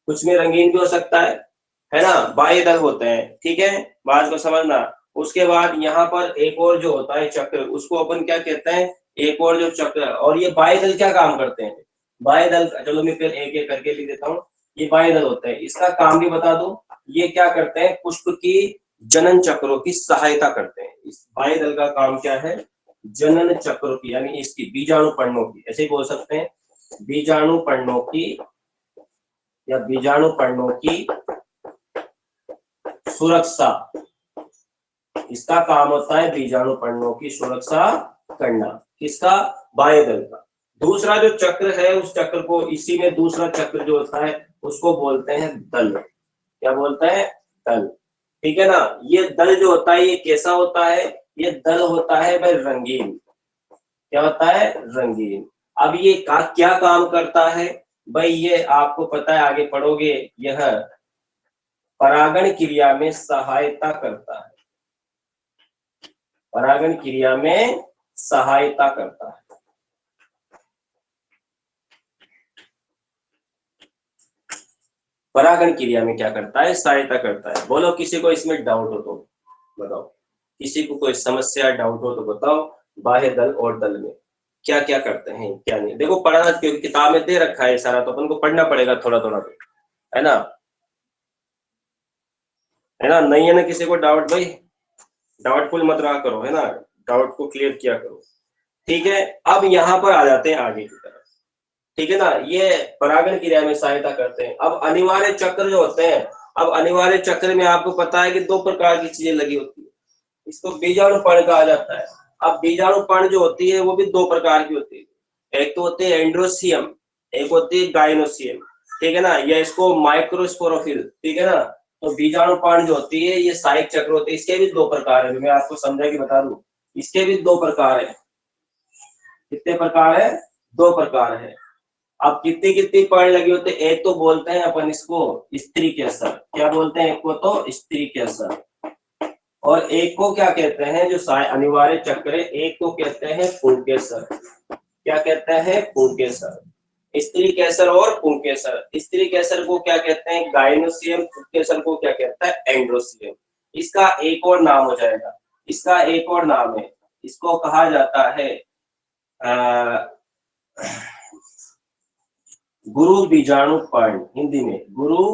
कुछ में रंगीन भी हो सकता है ना। बाह्य दल होते हैं, ठीक है, बात को समझना। उसके बाद यहाँ पर एक और जो होता है चक्र, उसको अपन क्या कहते हैं? एक और जो चक्र, और ये बाह्य दल क्या काम करते हैं? बाह्य दल, चलो मैं फिर एक एक करके लिख देता हूँ। ये बाह्य दल होते हैं, इसका काम भी बता दो। ये क्या करते हैं? पुष्प की जनन चक्रों की सहायता करते हैं। इस बाह्य दल का काम क्या है? जनन चक्रों की, यानी इसकी बीजाणुपर्णों की, ऐसे ही बोल सकते हैं, बीजाणुपर्णों की या बीजाणुपर्णों की सुरक्षा। इसका काम होता है बीजाणुपर्णों की सुरक्षा करना। किसका? बाह्य दल का। दूसरा जो चक्र है उस चक्र को, इसी में दूसरा चक्र जो होता है उसको बोलते हैं दल। क्या बोलते हैं? दल, ठीक है ना। ये दल जो होता है ये कैसा होता है? ये दल होता है भाई रंगीन। क्या होता है? रंगीन। अब ये क्या काम करता है भाई? ये आपको पता है, आगे पढ़ोगे, यह परागण क्रिया में सहायता करता है, परागण क्रिया में सहायता करता है। परागण क्रिया में क्या करता है? सहायता करता है। बोलो किसी को इसमें डाउट हो तो बताओ। किसी को कोई समस्या डाउट हो तो बताओ। बाह्य दल और दल में क्या क्या करते हैं क्या नहीं। देखो पढ़ाना, क्योंकि किताब में दे रखा है सारा, तो अपन को पढ़ना पड़ेगा थोड़ा थोड़ा, है ना, है ना। नहीं है ना किसी को डाउट भाई, डाउटफुल मत रहा करो, है ना, डाउट को क्लियर किया करो। ठीक है, अब यहाँ पर आ जाते हैं आगे की तरफ। ठीक है ना, ये परागण क्रिया में सहायता करते हैं। अब अनिवार्य चक्र जो होते हैं, अब अनिवार्य चक्र में आपको पता है कि दो प्रकार की चीजें लगी होती है, इसको बीजाणुपर्ण कहा जाता है। अब बीजाणुपर्ण जो होती है वो भी दो प्रकार की होती है, एक तो होती है एंड्रोसियम, एक होती है गाइनोसियम। ठीक है ना, या इसको माइक्रोस्पोरोफिल। ठीक है ना, तो बीजाणुपर्ण जो होती है ये सहायक चक्र होते हैं, इसके भी दो प्रकार है, मैं आपको समझा के बता दूं, इसके भी दो प्रकार है। कितने प्रकार है? दो प्रकार है। अब कितनी कितनी पर्ण लगी होती है, एक तो बोलते हैं अपन इसको स्त्री केसर, क्या बोलते हैं, एक को तो स्त्री केसर, और एक को क्या कहते हैं, जो अनिवार्य चक्र है, एक को कहते हैं पुंकेसर। क्या कहते हैं? पुंकेसर। स्त्री केसर और पुंकेसर। स्त्री केसर को क्या कहते हैं? गाइनोसियम। पुंकेसर को क्या कहता है? एंड्रोसियम। इसका एक और नाम हो जाएगा, इसका एक और नाम है, इसको कहा जाता है गुरु बीजाणु पर्ण। हिंदी में गुरु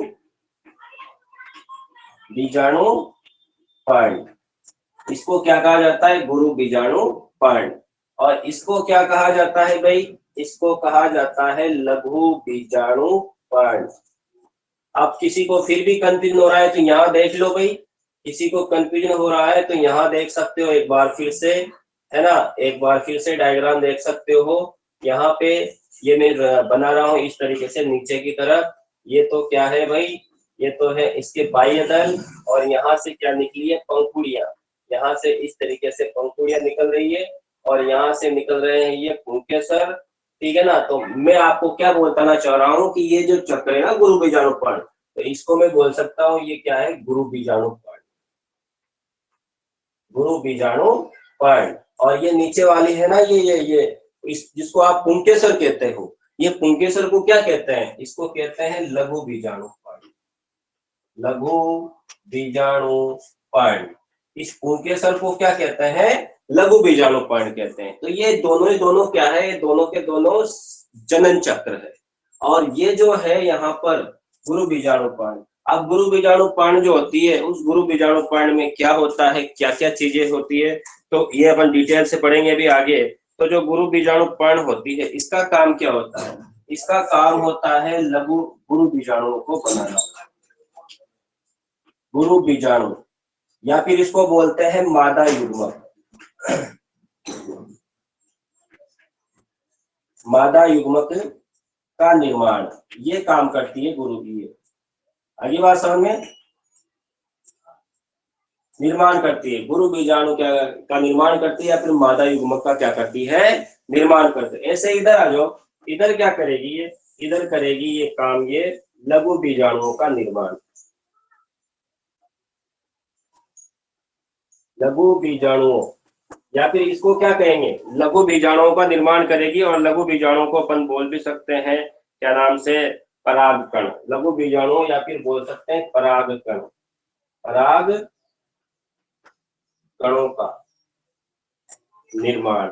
बीजाणु पर्ण, इसको क्या कहा जाता है? गुरु बीजाणु पर्ण। और इसको क्या कहा जाता है भाई? इसको कहा जाता है लघु बीजाणु पर्ण। अब किसी को फिर भी कंफ्यूजन हो रहा है तो यहाँ देख लो भाई, किसी को कंफ्यूजन हो रहा है तो यहाँ देख सकते हो एक बार फिर से, है ना, एक बार फिर से डायग्राम देख सकते हो। यहाँ पे ये मैं बना रहा हूँ इस तरीके से नीचे की तरफ। ये तो क्या है भाई? ये तो है इसके बाह्य दल, और यहाँ से क्या निकली है? पंखुड़ियां। यहाँ से इस तरीके से पंखुड़ियां निकल रही है, और यहाँ से निकल रहे हैं ये पुंकेसर। ठीक है ना, तो मैं आपको क्या बताना चाह रहा हूँ कि ये जो चक्र है ना गुरु बीजाणु पर्ण, तो इसको मैं बोल सकता हूँ ये क्या है? गुरु बीजाणु पर्ण। गुरु बीजाणु पर्ण। और ये नीचे वाली है ना, ये इस जिसको आप पुंकेसर कहते हो, ये पुंकेसर को क्या कहते हैं? इसको कहते हैं लघु बीजाणु पर्ण। लघु बीजाणु पर्ण। इस पुंकेसर को क्या कहते हैं? लघु बीजाणु पर्ण कहते हैं। तो ये दोनों ही दोनों क्या है? ये दोनों के दोनों जनन चक्र है। और ये जो है यहाँ पर गुरु बीजाणु पर्ण। अब गुरु बीजाणु पर्ण जो होती है, उस गुरु बीजाणु पर्ण में क्या होता है, क्या क्या चीजें होती है, तो ये अपन डिटेल से पढ़ेंगे अभी आगे। तो जो गुरु बीजाणु पर्ण होती है, इसका काम क्या होता है? इसका काम होता है लघु गुरु बीजाणुओं को बनाना। गुरु बीजाणु, या फिर इसको बोलते हैं मादा युग्मक। मादा युग्मक का निर्माण, ये काम करती है गुरु की। आगे बात समझ में? निर्माण करती है गुरु बीजाणु क्या का निर्माण करती है, या फिर मादा युग्मक का क्या करती है? निर्माण करती है। ऐसे इधर आ जाओ, इधर क्या करेगी ये? इधर करेगी ये काम, ये लघु बीजाणुओं का निर्माण। लघु बीजाणुओं, या फिर इसको क्या कहेंगे? लघु बीजाणुओं का निर्माण करेगी। और लघु बीजाणुओं को अपन बोल भी सकते हैं क्या नाम से? परागकण। लघु बीजाणु, या फिर बोल सकते हैं परागकण। पराग कणों का निर्माण।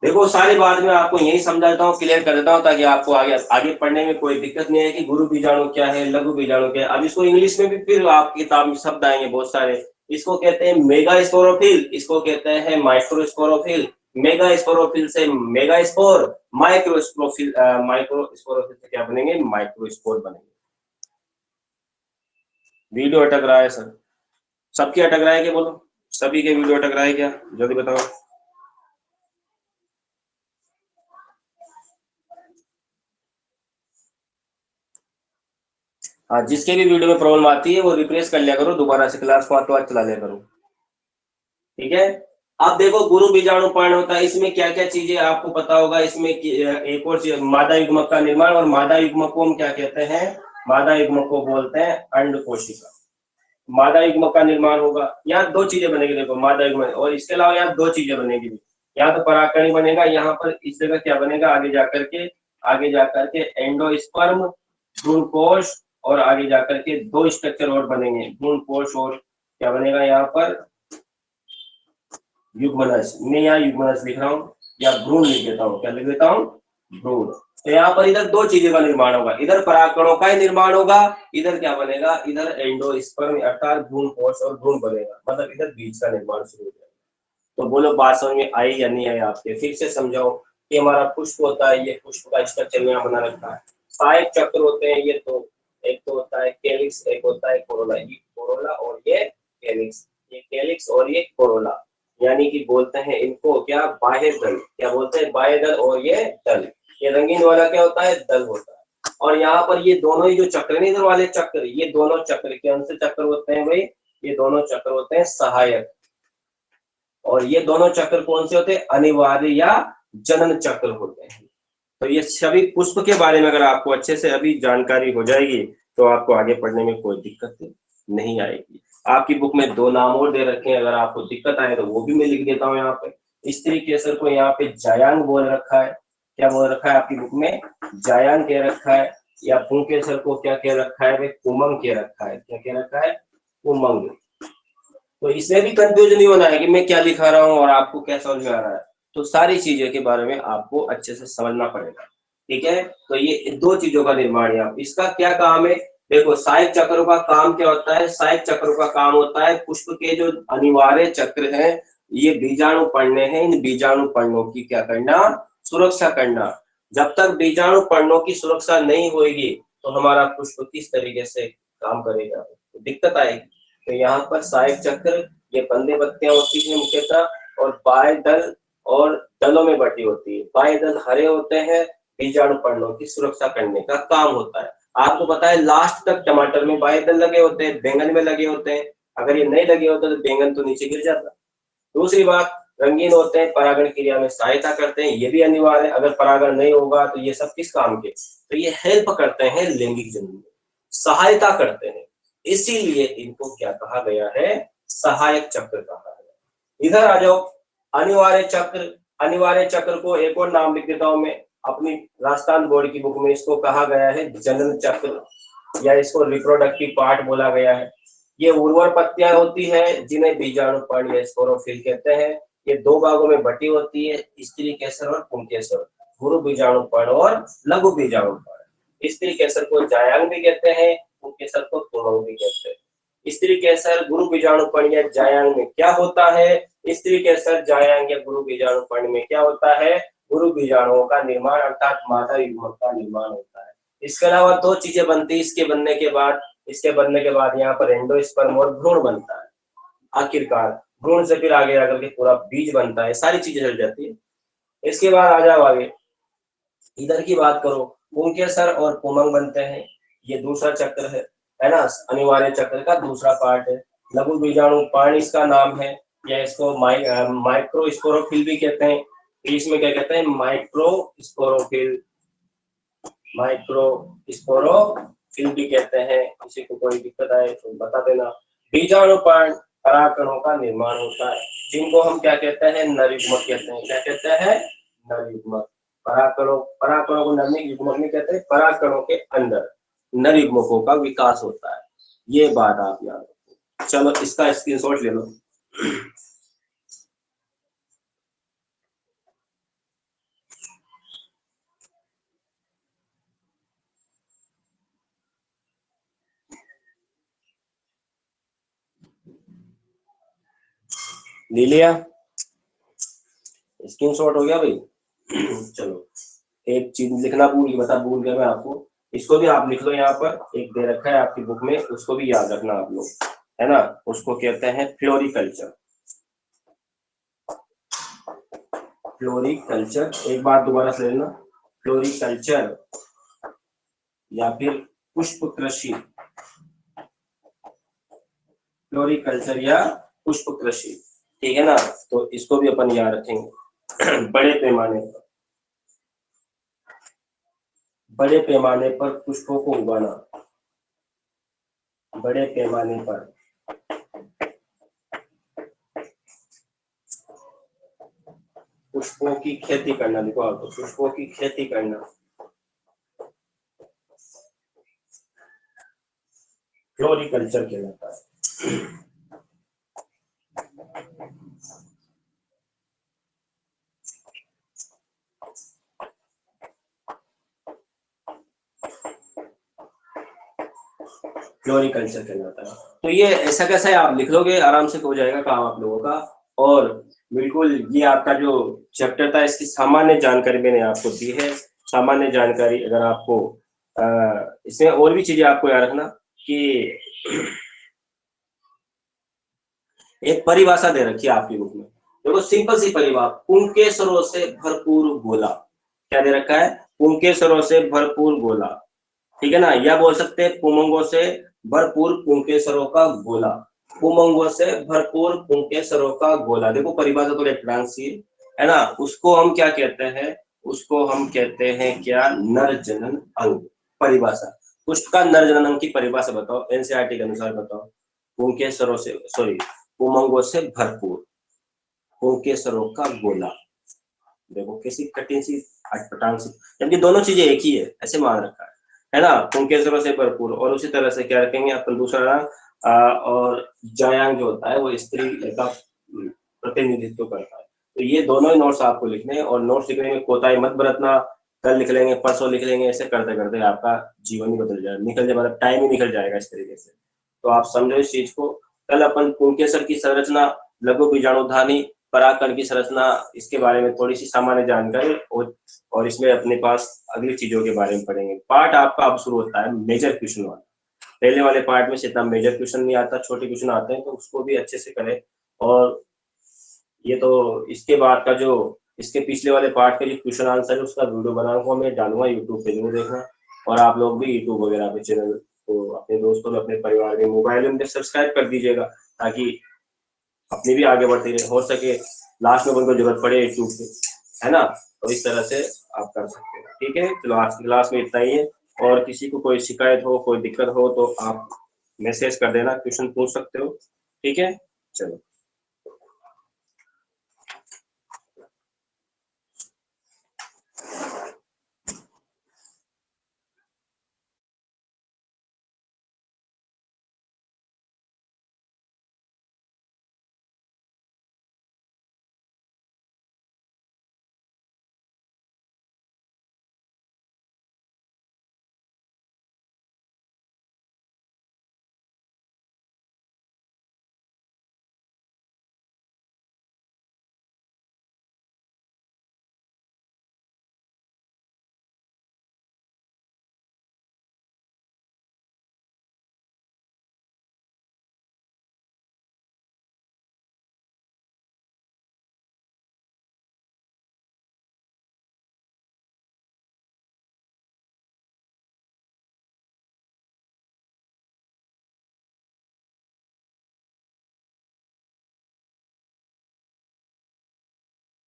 देखो सारी बात में आपको यही समझाता हूँ, क्लियर कर देता हूँ, ताकि आपको आगे आगे पढ़ने में कोई दिक्कत नहीं है कि गुरु बीजाणु क्या है, लघु बीजाणु क्या है। अब इसको इंग्लिश में भी फिर आपकी किताब में शब्द आएंगे बहुत सारे। इसको कहते हैं मेगा स्पोरोफिल, इसको कहते हैं माइक्रो स्पोरोफिल। मेगा स्पोरोफिल से मेगा स्पोर, माइक्रो स्पोरोफिल से क्या बनेंगे? माइक्रो स्पोर बनेंगे। वीडियो अटक रहा है सर, सबके अटक रहा है क्या? बोलो, सभी के वीडियो अटक रहा है क्या? जल्दी बताओ। हाँ, जिसके भी वीडियो में प्रॉब्लम आती है वो रिफ्रेश कर लिया करो, दोबारा से क्लास को तो चला लिया करो। ठीक है, अब देखो गुरु बीजाणु पर्ण होता है, इसमें क्या क्या चीजें आपको पता होगा। इसमें एक और चीज, मादा युग्मक का निर्माण। और मादा युग्मक को हम क्या कहते हैं? मादा युग्मक को बोलते हैं अंड कोशिका। मादा युग्मक का निर्माण होगा, यहाँ दो चीजें बनेगी। देखो मादा युग्मक, और इसके अलावा यहाँ दो चीजें बनेगी। यहाँ तो परागकणी बनेगा, यहाँ पर इस जगह क्या बनेगा? आगे जाकर के एंडोस्पर्म, भ्रूणकोश और आगे जाकर के दो स्ट्रक्चर और बनेंगे, भ्रूण कोश और क्या बनेगा यहाँ पर युग्मनज। मैं यहाँ युग्मनज लिख रहा हूँ या भ्रूण लिख देता हूँ, क्या लिख देता हूँ भ्रूण। तो यहाँ पर इधर दो चीजों का निर्माण होगा, इधर परागकणों का ही निर्माण होगा, इधर क्या बनेगा, इधर एंडोस्पर्म अर्थात भ्रूण कोश और भ्रूण बनेगा, मतलब इधर बीज का निर्माण शुरू हो जाएगा। तो बोलो बात समझ में आई या नहीं आई आपके, फिर से समझाओ कि हमारा पुष्प होता है, ये पुष्प का स्ट्रक्चर यहाँ बना रखा है, सहायक चक्र होते हैं ये तो, एक तो होता है कैलिक्स, एक होता है कोरोला, ये कोरोला और ये कैलिक्स, ये कैलिक्स और ये कोरोला, यानी कि बोलते हैं इनको क्या, बाह्य दल, क्या बोलते हैं बाह्य दल, और ये दल, ये रंगीन वाला क्या होता है, दल होता है। और यहाँ पर ये दोनों ही जो चक्र नहीं, इधर वाले चक्र, ये दोनों चक्र के अंश चक्र होते हैं भाई, ये दोनों चक्र होते हैं सहायक, और ये दोनों चक्र कौन से होते हैं, अनिवार्य या जनन चक्र होते हैं। तो ये सभी पुष्प के बारे में अगर आपको अच्छे से अभी जानकारी हो जाएगी तो आपको आगे पढ़ने में कोई दिक्कत नहीं आएगी। आपकी बुक में दो नाम और दे रखे हैं, अगर आपको दिक्कत आए तो वो भी मैं लिख देता हूँ यहाँ पे। स्त्री केसर को यहाँ पे जायांग बोल रखा है, क्या बोल रखा है आपकी बुक में, जायांग कह रखा है, या पुंकेसर को क्या कह रखा है, कुमंग कह रखा है, क्या कह रखा है, कुमंग। तो इसमें भी कंफ्यूज नहीं होना है कि मैं क्या लिखा रहा हूँ और आपको क्या समझ में आ रहा है, तो सारी चीजों के बारे में आपको अच्छे से समझना पड़ेगा, ठीक है। तो ये दो चीजों का निर्माण है, इसका क्या काम है, देखो सहायक चक्रों का काम क्या होता है, सहायक चक्रों का काम होता है पुष्प के जो अनिवार्य चक्र है, ये बीजाणु पर्णे हैं, इन बीजाणु पर्णों की क्या करना, सुरक्षा करना। जब तक बीजाणु पर्णों की सुरक्षा नहीं होगी तो हमारा पुष्प किस तरीके से काम करेगा, तो दिक्कत आएगी। तो यहाँ पर सहायक चक्र, ये बंदे बत्तियां होती है मुख्यतः, और बाह्य दल और दलों में बटी होती है। बाह्य दल हरे होते हैं, बीजाणु पर्णों की सुरक्षा करने का काम होता है। आपको पता है लास्ट तक टमाटर में बाह्य दल लगे होते हैं, बैंगन में लगे होते हैं, अगर ये नहीं लगे होते तो बैंगन तो नीचे गिर जाता। दूसरी बात, रंगीन होते हैं, परागण क्रिया में सहायता करते हैं, ये भी अनिवार्य है, अगर परागण नहीं होगा तो ये सब किस काम के, तो ये हेल्प करते हैं लैंगिक जन्म में, सहायता करते हैं, इसीलिए इनको क्या कहा गया है, सहायक चक्र कहा गया। इधर आ जाओ, अनिवार्य चक्र, अनिवार्य चक्र को एक और नाम लिख देता हूं मैं अपनी राजस्थान बोर्ड की बुक में, इसको कहा गया है जनन चक्र, या इसको रिप्रोडक्टिव पार्ट बोला गया है। ये उर्वर पत्तियां होती है जिन्हें बीजाणु पर्ण या स्पोरोफिल कहते हैं, ये दो भागों में बटी होती है, स्त्री केसर और पुंकेसर, गुरु बीजाणु पर्ण और लघु बीजाणु पर्ण। स्त्री केसर को जायांग भी कहते हैं, पुंकेसर को कुमंग भी कहते हैं। स्त्री केसर गुरु बीजाणु पर्ण या जायांग में क्या होता है, स्त्री केसर जायांग या गुरु बीजाणु पर्ण में क्या होता है, गुरु बीजाणुओं का निर्माण अर्थात मादा युग्मक का निर्माण होता है। इसके अलावा दो चीजें बनती है, इसके बनने के बाद यहाँ पर एंडोस्पर्म और भ्रूण बनता है, आखिरकार भ्रूण से फिर आगे आकर के पूरा बीज बनता है, सारी चीजें चल जाती है। इसके बाद आ जाओ आगे, इधर की बात करो, पुंकेसर और पुमंग बनते हैं, ये दूसरा चक्र है ना, अनिवार्य चक्र का दूसरा पार्ट है। लघु बीजाणु पर्ण इसका नाम है, या इसको माइक्रो स्पोरोफिल भी कहते हैं, इसमें क्या कहते हैं, माइक्रो स्पोरोफिल, माइक्रो स्पोरोफिल भी कहते हैं। किसी को कोई दिक्कत आए तो बता देना। बीजाणु पर्ण परागकणों का निर्माण होता है, जिनको हम क्या कहते हैं, नर युग्मक कहते हैं, क्या कहते हैं, नर युग्मक। परागकणों को नर युग्मक नहीं कहते, परागकणों के अंदर नर युग्मकों का विकास होता है, ये बात आप याद रखो। चलो इसका स्क्रीनशॉट ले लो। ले लिया, स्क्रीनशॉट हो गया भाई। चलो एक चीज लिखना भूल गया मैं आपको, इसको भी आप लिख लो, यहाँ पर एक दे रखा है आपकी बुक में, उसको भी याद रखना आप लोग, है ना। उसको कहते हैं फ्लोरिकल्चर, फ्लोरिकल्चर, एक बार दोबारा से लेना, फ्लोरिकल्चर या फिर पुष्प कृषि, फ्लोरिकल्चर या पुष्प कृषि, ठीक है ना। तो इसको भी अपन याद रखेंगे। बड़े पैमाने पर पुष्पों को उगाना, बड़े पैमाने पर पुष्पों की खेती करना, देखो आपको पुष्पों की खेती करना, फ्लोरिकल्चर कहलाता है। फ्लोरिकल्चर कहलाता है। तो ये ऐसा कैसा है, आप लिख लोगे आराम से हो जाएगा काम आप लोगों का। और बिल्कुल ये आपका जो चैप्टर था इसकी सामान्य जानकारी मैंने आपको दी है। सामान्य जानकारी अगर आपको इसमें और भी चीजें आपको याद रखना कि एक परिभाषा दे रखी है आपकी बुक में, देखो सिंपल सी परिभाषा, पुंकेसरों से भरपूर गोला। क्या दे रखा है? पुंकेसरों से भरपूर गोला, ठीक है ना। या बोल सकते हैं पुमंगों से भरपूर पुंकेसरों का गोला, पुमंगों से भरपूर पुंकेसरों का गोला। देखो परिभाषा तो लेफ्ट सी है ना। उसको हम क्या कहते हैं? उसको हम कहते हैं क्या? नर जनन अंग। परिभाषा, पुष्ट का नर जनन अंग की परिभाषा बताओ, एनसीईआरटी के अनुसार बताओ। पुंकेसरों से, सॉरी, उमंगों से भरपूर पुंकेसरों का गोला। देखो कैसी कठिन सी अटपटांग सी, जबकि दोनों चीजें एक ही है, ऐसे मान रखा है ना। पुंकेसरों से भरपूर, और उसी तरह से क्या रखेंगे अपन दूसरा और जयांग जो होता है वो स्त्री का प्रतिनिधित्व करता है। तो ये दोनों ही नोट्स आपको लिखने हैं, और नोट्स लिखने में कोताही मत बरतना। कल लिख लेंगे, परसों लिख लेंगे, ऐसे करते करते आपका जीवन ही बदल जाएगा, निकल जाए, मतलब टाइम ही निकल जाएगा इस तरीके से। तो आप समझो इस चीज को। कल अपन पुंकेसर की संरचना, लघु बीजाणुधानी, परागकण की संरचना, इसके बारे में थोड़ी सी सामान्य जानकारी, और इसमें अपने पास अगली चीजों के बारे में पढ़ेंगे। पार्ट आपका अब शुरू होता है मेजर क्वेश्चन वाला। पहले वाले पार्ट में से इतना मेजर क्वेश्चन नहीं आता, छोटे क्वेश्चन आते हैं, तो उसको भी अच्छे से करें। और ये तो इसके बाद का जो इसके पिछले वाले पार्ट के जो क्वेश्चन आंसर है उसका वीडियो बनाऊंगा, मैं डालूंगा यूट्यूब पे, जरूर देखना। और आप लोग भी यूट्यूब वगैरह पे चैनल को अपने दोस्तों में, अपने परिवार में, मोबाइल में सब्सक्राइब कर दीजिएगा, ताकि अपनी भी आगे बढ़ती रहे, हो सके लास्ट में उनको जरूरत पड़े यूट्यूब पे, है ना। तो इस तरह से आप कर सकते हो, ठीक है। चलो आज की क्लास में इतना ही है। और किसी को कोई शिकायत हो, कोई दिक्कत हो, तो आप मैसेज कर देना, क्वेश्चन पूछ सकते हो, ठीक है। चलो।